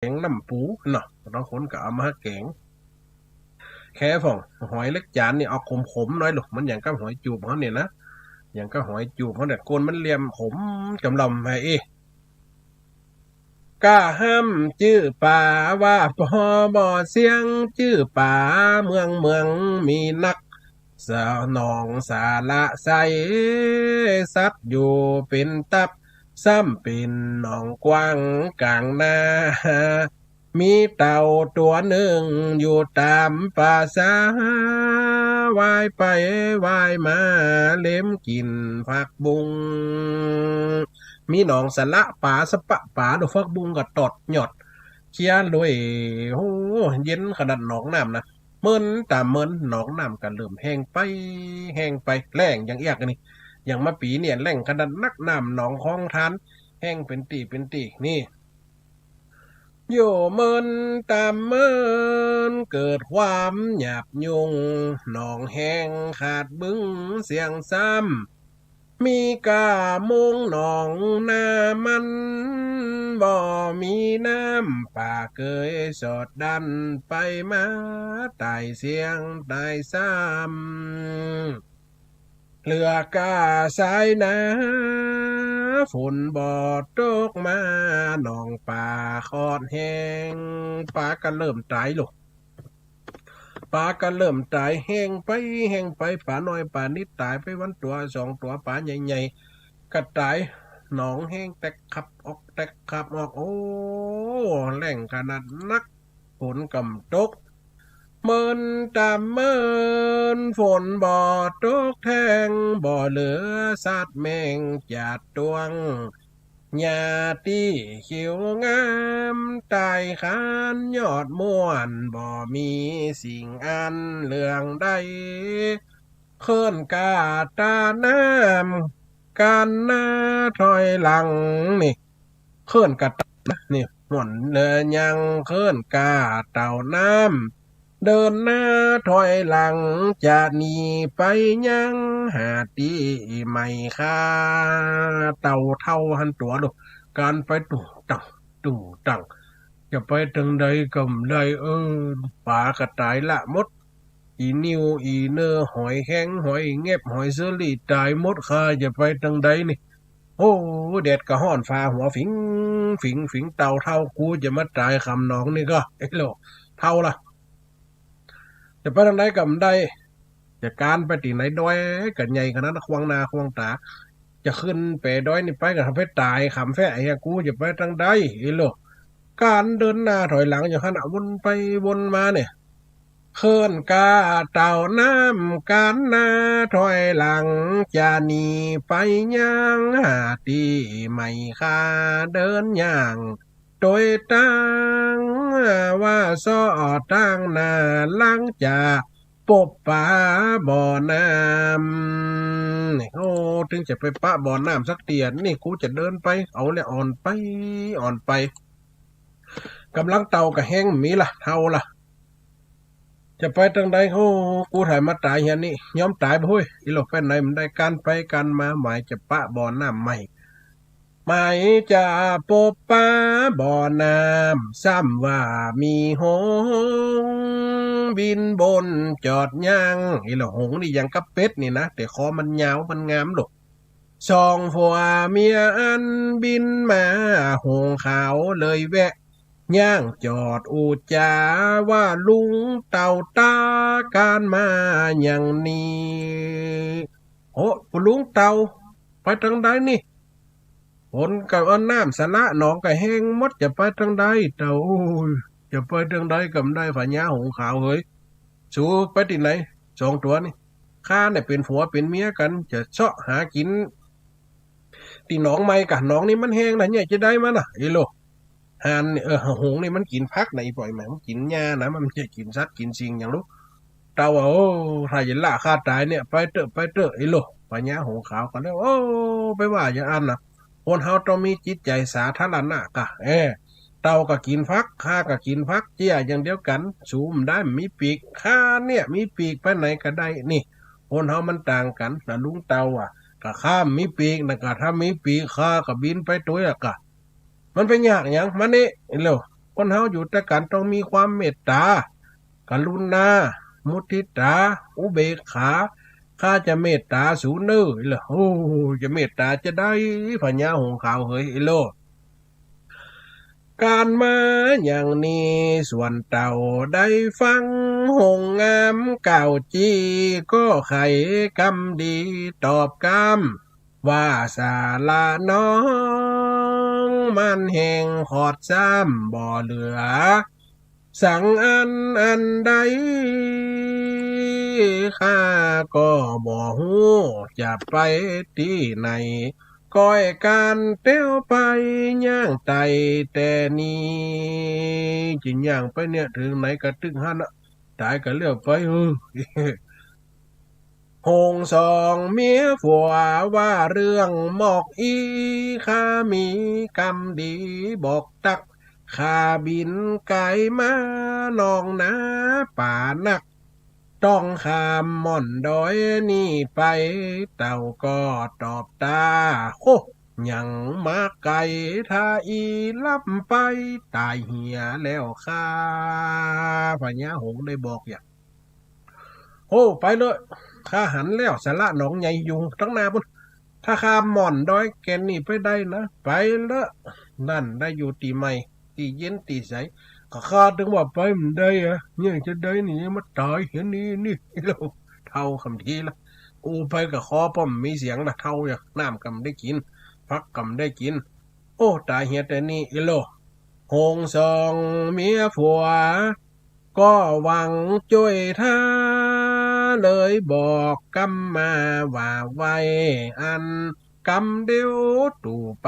แกงน้ำปูเนาะบางคนก็เอามาแกงแค่ฝ่องหอยเล็กจานนี่เอาขมๆน้อยหรอกมันอย่างกับหอยจูบเขาเนี่ยนะอย่างกับหอยจูบเขาเนี่ยก้นมันเหลี่ยมขมกำลำไปกล้าห้ามชื่อป่าว่าพอบ่อเสียงชื่อป่าเมืองมีนักสาวนองสาละใสสัตว์อยู่เป็นตับซ้ำเป็นหนองกว้างกลางนามีเต่าตัวหนึ่งอยู่ตามป่าสาว่ายไปว่ายมาเล็มกินผักบุงมีหนองสะละป่าสะปะป่าดูฟักบุงก็ตอดหยอดเชียร์ด้วยโอ้เย็นขนาดหนองน้ำนะเมินตามเมินหนองน้ำกันเริ่มแห้งไปแรงอย่างเอียกนี่อย่างมาปีเนี่ยแรงขนาดนักน้ำหนองคลองทานแห้งเป็นตีนี่โยเมินตามเมินเกิดความหยาบยุงหนองแห้งขาดบึ้งเสียงซ้ำ มีกามุงหนองนามันบ่มีน้ำป่าเกยสอดดันไปมาตายเสียงตายซ้ำเหลือกาสายนาฝนบ่ตกมาหนองป่าคอดแห้งป่าก็เริ่มตายลูกป่าก็เริ่มตายแห้งไปป่าน้อยป่านิดตายไปวันตัวสองตัวป่าใหญ่ๆ กระต่ายหนองแห้งแตกขับออกแตกขับออกโอ้แหล่งขนาดนักฝนกำตกเมินตามเมินฝนบ่อตกแทงบ่อเหลือสัตว์แมงจาดตวงหญ้าตีเขียวงามตายคานยอดม่วนบ่มีสิ่งอันเหลืองใดเคลื่อนกาตาน้ำ การหน้าถอยหลังนี่เคลื่อนกะนี่หมุนเดินยังเคลื่อนกาเต่าน้ำเดินหน้าถอยหลังจะหนีไปยังหาตีไม่ค่าเต่าเท่าหันตัวดูการไปตู่ตังจะไปถึงใดก็ได้ป่ากระต่ายละมด อีนิวอีเนอร์หอยแห้งหอยเงียบหอยเซอรี่ตายหมดค่าจะไปทางใดนี่โอ้แดดกระห้อนฟ้าหัวฝิงเต่าเท่ากูจะมาตายคำน้องนี่ก็ไอ้โลเท่าล่ะจะไปทางใดกับใดจะการไปที่ไหนดอยกันใหญ่ขนาดควงนาควงตาจะขึ้นไปดอยนี่ไปกับทำให้ตายคำแฝไอ้กูจะไปทางใดไอ้โลการเดินหน้าถอยหลังอย่างขณะวนไปวนมาเนี่ย เคลื่อนกาเต่าน้ำการหน้าถอยหลังจะหนีไปยังหาตีไม่ค่าเดินอย่างโดยตั้งว่าซ้อตั้งหน้าหลังจากปบป่าบ่อน้ำนี่โอ้ถึงจะไปปะบ่อน้ำสักเตียนนี่กูจะเดินไปเอาเลยอ่อนไปกำลังเต่ากับแห้งมีล่ะเท่าล่ะ จะไปทางใดโอ้กูถ่ายมาตายเฮียนี่ยอมตายไปเฮ้ยอีหลอกแฟนไหนมันได้การไปกันมาหมายจะปะบ่อน้ำใหม่หมายจะปบปะบ่อน้ำซ้ำว่ามีหงส์บินบนจอดย่างอีหลอกหงส์นี่ยังกับเป็ดนี่นะแต่คอมันยาวมันงามหรอกสองผัวเมียอันบินมาหงขาวเลยแวะ ย่างจอดอูจาว่าลุงเต่าตาการมาอย่างนี้โอ้ลุงเต่าไปทางใดนี่ฝนกับเอาน้ำสะละหนองกับแห้งมดจะไปทางใดเต่าจะไปทางใดกับได้ฝาญาหงขาวเฮ้ยสู้ไปที่ไหนสองตัวนี่ข้าเนี่ยเป็นผัวเป็นเมียกันจะเสาะหากินตีหนองไม่กับหนองนี่มันแห้งนะเนี่ยจะได้มั้ยน่ะไอ้โล ห่านนี่หงส์นี่มันกินผักไหนปล่อยไหมมันกินหญ้านะมันไม่ใช่กินสัตว์กินสิ่งอย่างรู้เต่าว่าโอ้ถ้าจะล่าฆ่าตายเนี่ยไปเถอะไอ้โลปัญญาหงส์ขาวกันแล้วโอ้ไปว่าอย่างนั้นนะคนเฮาต้องมีจิตใจสาธารณะกะเต่าก็กินผักข้าก็กินผักเจี้ยอย่างเดียวกันสูมได้มีปีกข้าเนี่ยมีปีกไปไหนก็ได้นี่คนเฮามันต่างกันนะลุงเต่าอ่ะก็ข้ามมีปีกนะก็ถ้ามีปีกข้าก็บินไปตัวอะกะ มันเป็นยากอย่างมันนี่เร็ว คนเฮาอยู่แต่กันต้องมีความเมตตากรุณามุทิตาอุเบกขาข้าจะเมตตาสูเนอเหรอโอ้จะเมตตาจะได้พญาหงส์ขาวเฮ้ยไอ้โลการมาอย่างนี้ส่วนเต่าได้ฟังหงงามเก่าจีก็ไขกำดีตอบกำว่าสาละน้องมันแห่งขอดซ้ำบ่เหลือสั่งอันใดข้าก็บ่ฮู้จะไปที่ไหนก้อยการเต้วไปย่างไตแต่นี้จิย่างไปเนี่ยถึงไหนก็ถึงหันอ่ะตายก็เลือกไปหงสองเมียผัวว่าเรื่องหมอกอีข้ามีกรรมดีบอกตักข้าบินไกลมานองนาป่านักต้องข้ามม่อนดอยนี่ไปเต่าก็ตอบตาโคยังมาไกลถ้าอีลับไปตายเหียแล้วข้าพญาหงส์ได้บอกอย่างโอ้ไปเลยข้าหันแล้วสาระหนองใหญ่อยู่ตั้งนาบุญถ้าข้ามม่อนดอยแกนนี่ไปได้นะไปเลยนั่นได้อยู่ตีใหม่ตีเย็นตีใสก็ข้าถึงว่าไปมันได้อะเนี่ยจะได้นี่มาตายเห็นนี่เราเท่าคำทีละกูไปกับคอป้อมมีเสียงละเท่าอย่างน้ำกำได้กินพักกำได้กินโอ้ตายเฮียแต่นี่อีโลหงสองเมียผัวก็หวังช่วยท่าเลยบอกกำมาว่าไว้อันกำเดียวตู่ไป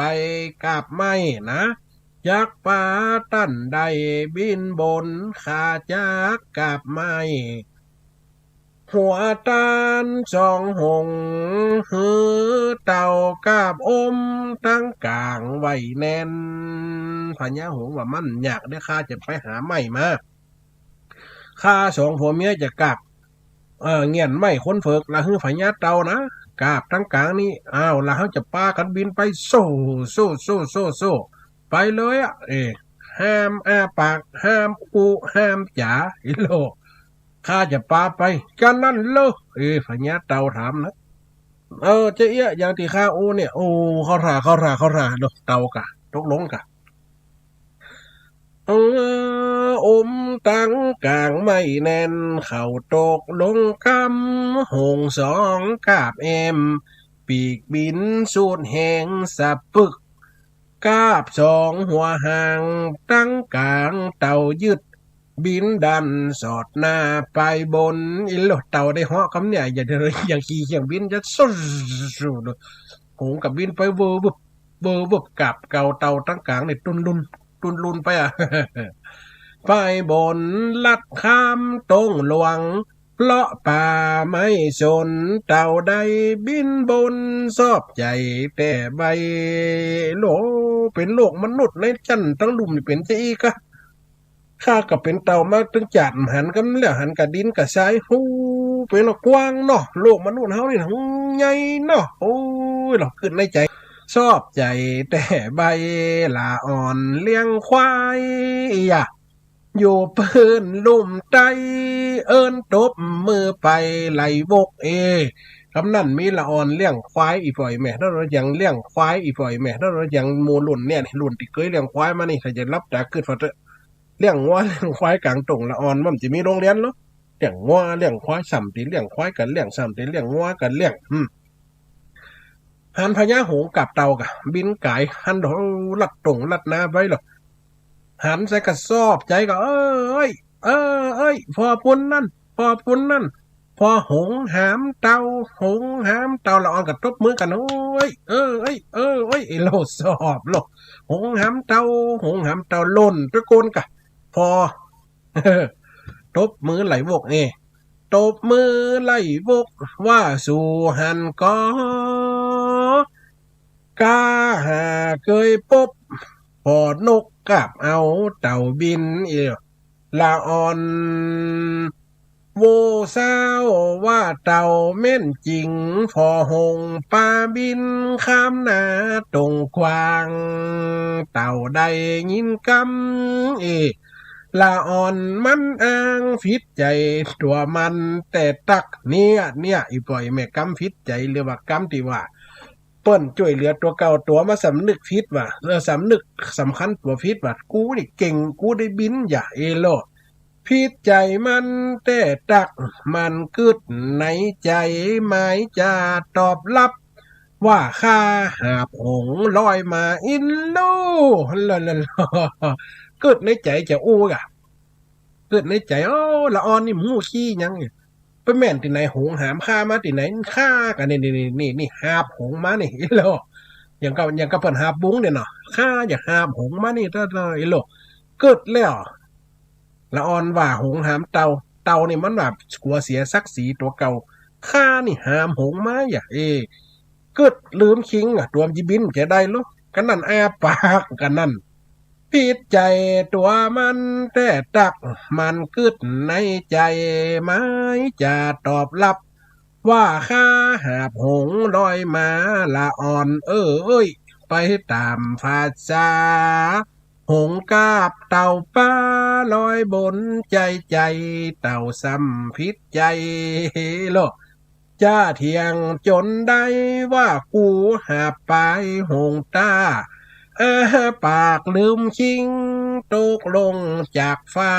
กับไม่นะยักษ์ป่าตั้นใดบินบนขาจากกับไม้หัวตาลสองหงหือเต่ากับอมตั้งกลางไว้แน่นพญาหงส์ว่ามันอยากได้ข้าจะไปหาไม้มาข้าสองผัวเมียจะกลับเงียนไม่ค้นเฟิกละหือพญาเต่านะกาบทั้งกลางนี่อ้าวละเขาจะปากันบินไปโซ่ไปเลยอ่ะห้ามอ้าปากห้ามอูห้ามจ๋าอิโลข้าจะปาไปกันนั่นเลยพญาเต่าถามนะเจ๊เอี้ยอย่างที่ข้าอูเนี่ยโอ้เขาราเนาะเต่ากะตกลงกะอมตั้งกลางไม่แน่นเข่าตกลงคำหงสองกาบปีกบินสูดแหงสับปึกกาบสองหัวหางตั้งกลางเต่ายึดบินดันสอดหน้าไปบนอิโลเต่าได้เหาะคำเนี่ยอย่างขี่เขียงบินจะสุดหงกับบินไปเวอร์บึบกับเก่าเต่าตั้งกลางเนี่ยตุนลุนไปอ่ะไปบนลัดข้ามตรงหลวงเพราะป่าไม่สนเต่าใดบินบนซอบใจแต่ใบโลเป็นโลกมนุษย์ในชั้นทั้งลุ่มนี่เป็นจะอีกอะข้าก็เป็นเต่ามาตึงจัดหันกันแล้วหันกับดินกับทรายฮู้เป็นกว้างเนาะโลกมนุษย์เฮานี่ทั้งใหญ่เนาะโอ้ยหรอกขึ้นในใจชอบใจแต่ใบลาอ่อนเลี้ยงควายอย่าอยู่เพิ่นลุ่มใจเอิ้นตบมือไปไหลบกคำนั้นมีละอ่อนเลี้ยงควายอีฝ่อยแม่ถ้าเรายังเลี้ยงควายอีฝ่อยแม่ถ้าเรายังมูลุ่นเนี่ยลุ่นที่เคยเลี้ยงควายมานี่ถ้าจะรับจากขึ้นฟอเตเลี้ยงวัวเลี้ยงควายกลางตรงละอ่อนมันจะมีโรงเรียนเนาะเลี้ยงวัวเลี้ยงควายสามตีเลี้ยงควายกันเลี้ยงสามตีเลี้ยงวัวกันเลี้ยงหันพญาหงส์กับเต่ากะบินไก่หันดอกลัดตรงลัดนาไว้หรอกหันใส่กระสอบใจก็เอ้ยพอพุ่นนั่นพอหงหามเต่าละออนกับตบมือกันโอ้ยเอ้ยโลสอบโลหงหามเต่าล่นตะโกนกะพอตบมือไหลวกตบมือไหลวกว่าสู่หันก็กาหาเคยพบพอนกกับเอาเต่าบินละอ่อน โวเศร้าว่าเต่าเม่นจริงพอหงปลาบินข้ามนาตรงกวางเต่าใดยินกำละอ่อนมันอ้างฟิตใจตัวมันแต่ตักเนี่ยอีปล่อยแม่กำฟิตใจหรือว่ากำที่ว่าเปิ้นช่วยเหลือตัวเก่าตัวมาสำนึกฟิตว่าสำนึกสำคัญตัวฟิตว่ากูนี่เก่งกูได้บินอย่าโลพิษใจมันแต่ตักมันกึดในใจหมายจะตอบรับว่าข้าหาผงลอยมาอินโลกึดในใจจะอู้กะกึดในใจละออนนี่มูขี้ยังไปแม่นที่ไหนหงหามข้ามาที่ไหนข้ากันนี่หาบหงมานี่โลอย่างกับเพิ่นหาบบุ้งเนี่ยเนาะข้าอย่าหาบหงมานี่เด้อโลกึดแล้วละออนว่าหงหามเต่านี่มันแบบกลัวเสียศักดิ์ศรีตัวเก่าข้านี่หามหงมาอย่ากึดลืมคิงตัวจิบินแกได้ลูกกันนั่นอาปากกันนั่นผิดใจตัวมันแต่ตักมันกึดในใจไม่จะตอบรับว่าข้าหาหงลอยมาละอ่อนเอ้ยไปตามภาษาหงกาบเต่าป้าลอยบนใจเต่าซ้ำพิษใจโลจ้าเทียงจนได้ว่ากูหาไปหงตาปากลืมชิงตกลงจากฟ้า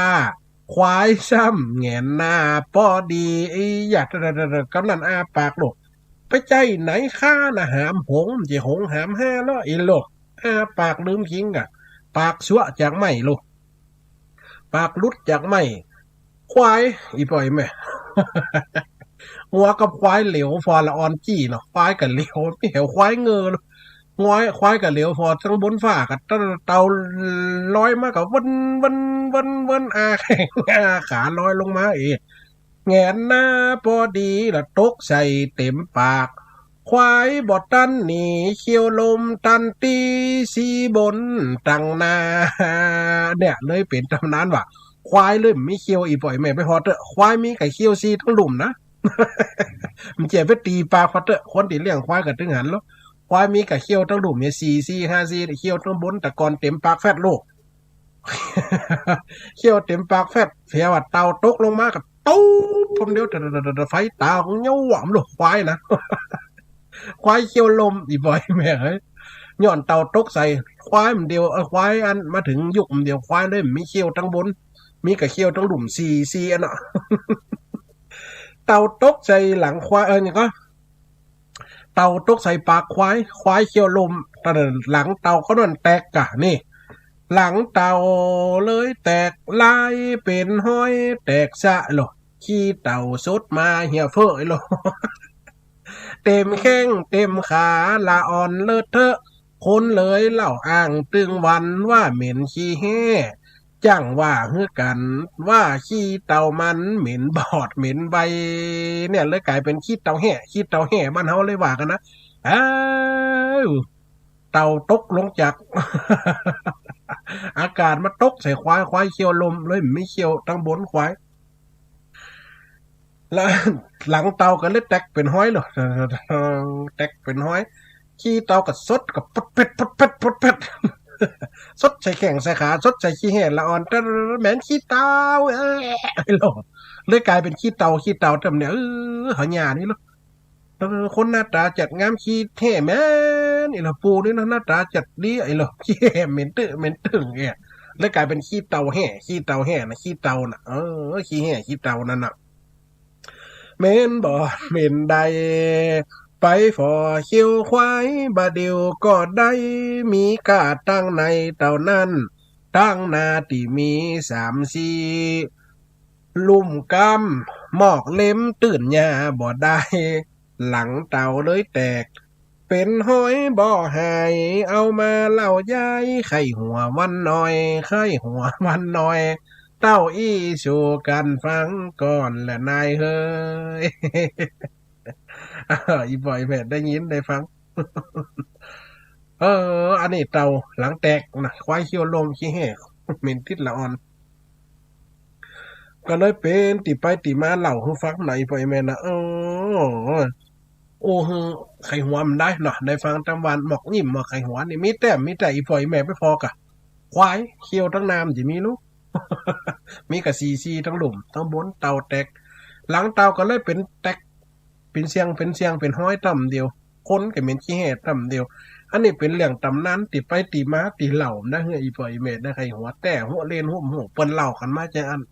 ควายซ้ำแงนหน้าพอดีอยากกำนันปากลูกไปใจไหนข้านะหามหงจะหงหามห้าแล้วลูกปากลืมชิงปากชั่วจากไม่ลูกปากลุดจากไม่ควายอีปล่อยแม่ หัวกับควายเหลวฟอละออนจี้เนาะควายกับเหลวไม่เหวควายเงือควายกับเหลวฟอทั้งบนฟ้ากับเตาลอยมากับวันแข่งขาลอยลงมาแงนหน้าพอดีละตกใส่เต็มปากควายบอดตันหนีเขียวลมตันตีสีบนตังนาเนี่ยเลยเป็นตำนานว่าควายเลยมีเขียวอีปล่อยแม่ไปฮอดควายมีไก่เขียวซีทั้งหลุมนะมันเจ็บไปตีปลาควายคนที่เลี้ยงควายกับถึงหันแล้วควายมีไก่เขียวทั้งหลุมเนี่ย4 5 4เขียวทั้งบนแต่ก่อนเต็มปากแฟดโลกเขียวเต็มปากแฟดเสียว่าเต่าตกลงมากับตู้ผมเดียวไฟตาของเงี้ยวหวามลูกควายนะควายเขียวลมอีบ่อยแม่เฮ้ยย้อนเต่าตกใส่ควายมันเดียวควายอันมาถึงยุคมันเดียวควายเลยมีเขียวทั้งบนมีกระเขียวทั้งหลุมซีอันน่ะเต่าตกใส่หลังควายนี่ก็เต่าตกใส่ปากควายเขียวลมตอนหลังเต่าเขาโดนแตกกะนี่หลังเต่าเลยแตกลายเป็นห้อยแตกสะหรอขี้เต่าสดมาเหี่ยเฟ้อหรอเต็มแข้งเต็มขาละอ่อนเลิศเทอะคนเลยเล่าอ้างตึงวันว่าเหม็นขี้แห่จังว่าเฮือกันว่าขี้เต่ามันเหม็นบอดเหม็นใบเนี่ยเลยกลายเป็นขี้เต่าแห่บ้านเฮาเลยว่ากันนะอ้าวเต่าตกลงจาก อากาศมาตกใส่ควายเขียวลมเลยไม่เขียวทั้งบนควายแล้วหลังเตาก็เลยแตกเป็นห้อยเลยแตกเป็นห้อยขี้เตากับสดกับปดเป็ดสดใส่แข่งใส่ขาสดใส่ขี้แห่ละอ่อนแต่แม่นขี้เตาเลยกลายเป็นขี้เตาทำเนี่ยหายานี่เนาะคนหน้าตาจัดงามขี้แห่แม่นี่ล่ะปูนี่นะหน้าตาจัดดีไอ้หรอขี้แห่เหม็นตึงเลยกลายเป็นขี้เตาแห่นะขี้เตาน่ะขี้แห่ขี้เตานั่นน่ะเม่นบ่เม่นใดไปฟอเขียวควายบาเดียวก็ได้มีกาตั้งในเต่านั้นตั้งนาที่มี3-4ลุ่มกำหมอกเล็มตื่นหญ้าบ่ได้หลังเต่าเลยแตกเป็นห้อยบ่หายเอามาเล่ายายไข้หัววันน้อยเต้าอี้ชูกันฟังก่อนและนายเฮ้ย อีบ่อยแม่ได้ยินได้ฟัง อันนี้เต่าหลังแตกนะควายเขียวลมขี้แห้เหม็นทิศละอ่อน ก็เลยเป็นติไปติมาเล่าให้ฟังไหนพ่อแม่นะโอ้ฮึไข่หัวมันได้เนาะได้ฟังตำวันหมอกยิ้มหมอกไข่หัวนี่มีแต่อีพ่ออีแม่ไปพอกะควายเคี้ยวทั้งน้ำจะมีลูก มีกะซีทั้งหลุมทั้งบนเตาแตกหลังเตาก็เลยเป็นแตกเป็นเสียงเป็นห้อยต่ำเดียวคนก็เป็นขี้แห่ต่ำเดียวอันนี้เป็นเรื่องตำนานติไปติมาติเหล่านะเฮ้ยอีพ่ออีแม่ได้ไข่หัวแต่หัวเล่นหัวเปิ้นเล่ากันมาจังอัน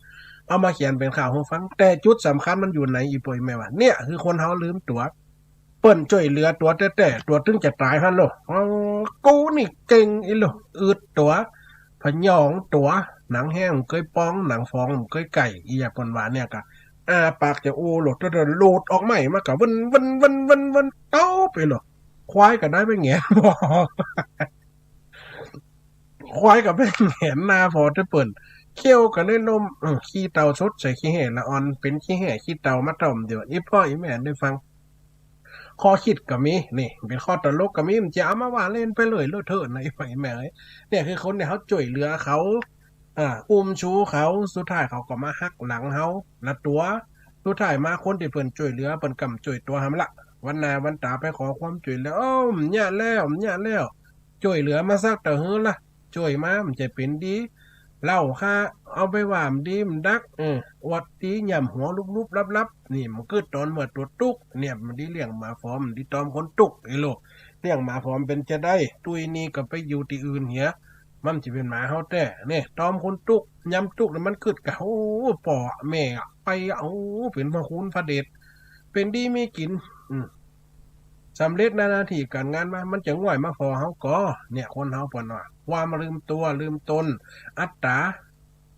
เอามาเขียนเป็นข่าวให้ฟังแต่จุดสำคัญมันอยู่ไหนอีพ่ออีแม่ว่าเนี่ยคือคนเฮาลืมตัวเปิ้นช่วยเหลือตัวแต่ตัวถึงจะตายหั่นโลกูนี่เก่งอีโลอึดตัวพะยองตัวหนังแห้งเคยป้องหนังฟองเคยไก่อีหยาเปิ้นว่าเนี่ยก็ปากจะโอ้โหลดตัวโหลดออกใหม่มาก็วนเต้าไปโลดควายก็ได้ไปแหงนบ่ควายก็ไปแหงนหน้าพอจะเปิ้นเคี้ยวก็ได้นมขี้เต่าสดใส่ขี้แห่ละอ่อนเป็นขี้แห่ขี้เต่ามาต้มเดี๋ยวอีพ่ออีแม่ได้ฟังข้อคิดก็มีนี่เป็นข้อตลกก็มีมันจะเอามาว่าเล่นไปเลยเลอะเทอะนะอีพ่ออีแม่เอ้ยเนี่ยคือคนเนี่ยเขาช่วยเหลือเขาอุ้มชูเขาสุดท้ายเขาก็มาหักหลังเขาละตัวสุดท้ายมาคนที่เพิ่นช่วยเหลือเพิ่นกำช่วยตัวหำละวันหน้าวันตาไปขอความช่วยเหลือมันยากแล้วช่วยเหลือมาสักแต่เฮือล่ะช่วยมามันจะเป็นดีเล่าค่าเอาไปว่ามันดีมันดักอวดดีย่ำหัวลุบๆลับๆนี่มันคือตอนเมื่อตัวตุกเนี่ยมันดีเลี้ยงหมาฟอมดีตอมคนตุกไอ้โลกเลี้ยงหมาฟอมเป็นจะได้ตุยนี่ก็ไปอยู่ที่อื่นเหียมันจะเป็นหมาเฮาแต่เนี่ยตอมคนตุกยำตุกแล้วมันคืดกะโอ้ป่อแม่ไปเอาเป็นพระคุณพระเดชเป็นดีมีกินสำเร็จหน้าที่การงานมันจะง่อยมาพอเฮาก็เนี่ยคนเฮาเปิ้นว่าความลืมตัวลืมตนอัตตา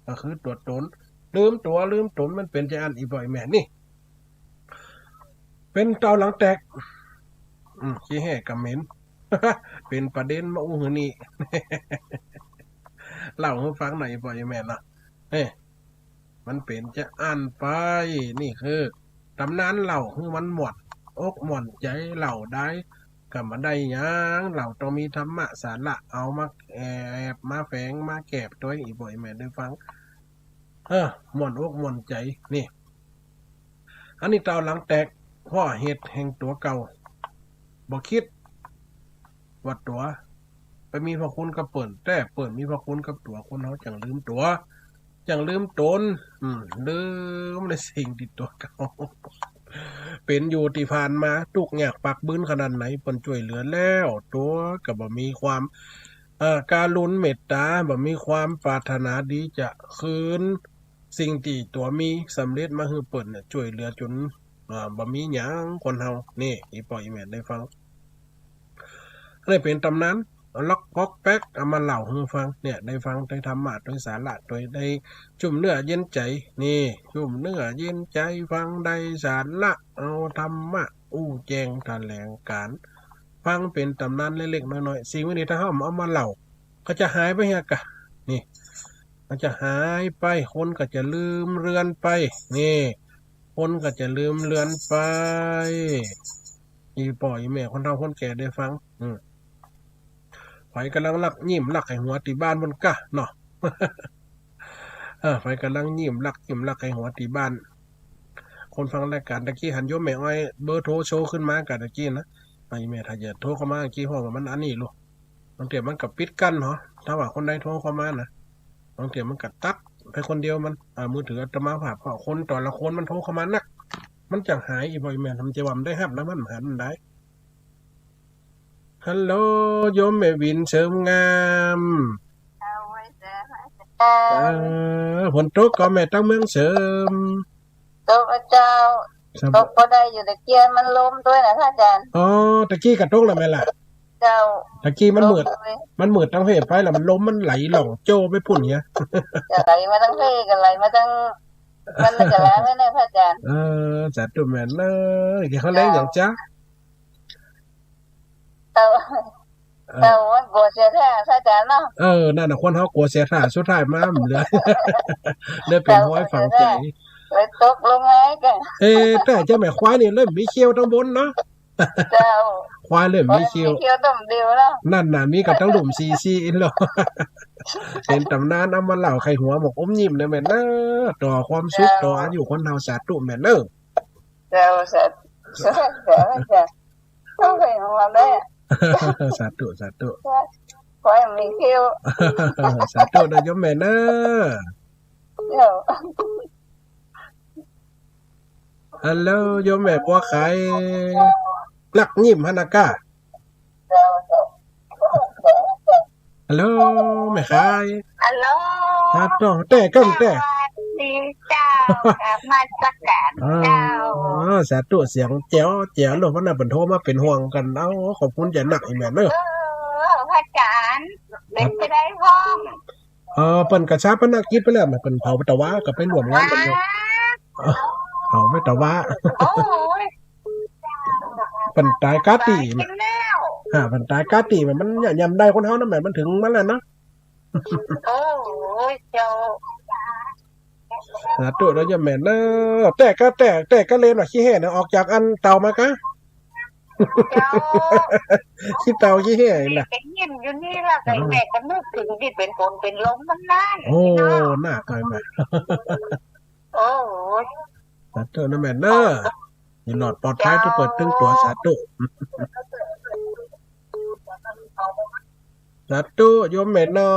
ก็คือตัวตนลืมตัวลืมตนมันเป็นใจอันอีบ่อยแม่นี่เป็นเตาหลังแตกขี้แห่กับเหม็น เป็นประเด็นมาอู้หือนี่ เล่าให้ฟังหน่อยอีบ่อยแม่นะมันเป็นจะอ่านไปนี่คือตำนานเล่าคือมันหมดอกหม่อนใจเล่าได้ก็มาได้ยังเล่าต้องมีธรรมะสาระเอามาแอบมาแฝงมาแกบตัวอีบ่อยแม่ได้ฟังหม่อนอกหม่อนใจนี่อันนี้เตาหลังแตกพ่อเหตุแห่งตัวเก่าบ่คิดว่าตัวไปมีพระคุณกับเปิ่นแต่เปิ่นมีพระคุณกับตัวคนเฮาจังลืมตัวจังลืมตนลืมในสิ่งที่ตัวเก่าเป็นอยู่ที่ผ่านมาทุกข์ยากปากบึ้นขนาดไหนเพิ่นช่วยเหลือแล้วตัวก็บ่มีความการุณเมตตาบ่มีความปรารถนาดีจะคืนสิ่งที่ตัวมีสำเร็จมาให้เปิ้นช่วยเหลือจนบ่มีหยังคนเฮานี่อีพ่ออีแม่ได้ฟังได้เป็นตำนานล็อกก๊อกแป๊กเอามาเล่าให้ฟังเนี่ยได้ฟังได้ธรรมะได้สาระโดยได้จุ่มเนื้อเย็นใจนี่จุ่มเนื้อเย็นใจฟังได้สาระเอาธรรมะแจงแถลงการฟังเป็นตำนานเล็กๆน้อยๆสิ่งนี้ถ้าเฮาเอามาเล่าก็จะหายไปเฮียกะนี่มันจะหายไปคนก็จะลืมเลือนไปนี่คนก็จะลืมเลือนไปอีป่ออีแม่คนเฒ่าคนแก่ได้ฟังไฟกำลังลักยิ้มลักให้หัวตีบ้านบนกะเนาะ ไฟกำลังยิ้มลักให้หัวตีบ้าน คนฟังรายการตะกี้หันโยมแม่อ้อยเบอร์โทรโชว์ขึ้นมากันตะกี้นะไอ้แม่ถ้าจะโทรเข้ามาตะกี้ห้องมันอันนี้ลูกบางเทีมันกับปิดกั้นเหรอถ้าว่าคนใดโทรเข้ามานะบางเทีมันกับตัดไปคนเดียวมันมือถืออาตมาภาพเพราะคนแต่ละคนมันโทรเข้ามานักมันจังหายอีบ่อยแม่ทำใจว่ามันได้ฮับแล้วมันหันได้ฮัลโหลโยมแม่วินเสริมงามฝนตกก็แม่ตั้งเมืองเสริมตกเจ้าตกก็ได้อยู่ตะเกียงมันลมด้วยนะท่านอาจารย์ตะกี้กระตกแล้วแม่ล่ะเจ้าตะกี้มันมืดตั้งเพไปแล้วมันล้มมันไหลหล่องโจไปพุ่นเงี้ยจะไหลมาตั้งเพกันไหลมาตั้งมันจะแล้วแน่ๆท่านอาจารย์จัดตัวแม่เลยแกเขาเล่นอย่างจ้าเต่ามันกลัวเสียท่าท่านอาจารย์เนาะนั่นน่ะคนเฮากลัวเสียท่าสุดท้ายมาเลยเลยเป็นห้อยฝังใจเลยตกลงไงกันแต่เจ้าแม่ควายนี่เริ่มมีเขี้ยวทั้งบนเนาะเจ้าควายเริ่มมีเขี้ยวต้มเดียวแล้วนั่นน่ะมีกับทั้งหลุมซีอินหรอเป็นตำนานเอามาเล่าไข่หัวหมกอมยิ้มเนี่ยแม่เอ้ ต่อความสุขต่ออายุคนเฮาสาธุแม่เด้อ เจ้าสาต้องเคยของเราได้ สาธุสาธุ ขอให้มีคิว สาธุเด้อโยมแม่เด้อ เจ้า ฮัลโหลโยมแม่บัวไข่ลักยิ้มฮานากา เจ้า ฮัลโหลแม่ไข่ ฮัลโหล ต้องแต่กังแต่ ดีเจ้ามาสักการเจ้า สาธุเสียงแจ๋วแจ๋วโลกมันน่ะเพิ่นโทรมาเป็นห่วงกันขอบคุณอย่าหนักอีแม่เด้อ พระอาจารย์เป็นไปได้พ้อง เปิ้นกระชาปนกิจไปแล้วแม่เปิ้นเผาไปตะวะก็ไปร่วมงานกันอยู่เผาไปตะวะ โอ้ย เปิ้นตายกาตี กินแล้ว เปิ้นตายกาตีมันยำได้คนเฮานะแม่มันถึงมันแล้วนะ โอ้ยเจ้า สาธุแล้วอย่าแม่นเด้อแต่ก็เลนว่าขี้แห่น่ะออกจากอันเตามากะ เจ้า ขี้เตาขี้แห่นี่ล่ะ แกยิ้มอยู่นี่ล่ะไอ้แม่ก็นึกถึงที่เป็นคนเป็นลมมันนั่น โอ้น่าเกินไป โอ้ย สาธุนะแม่เด้ออย่าหลอดปลอดภัยทุกเปิดตึงตัวสาธุสาธุโยมแม่เนาะ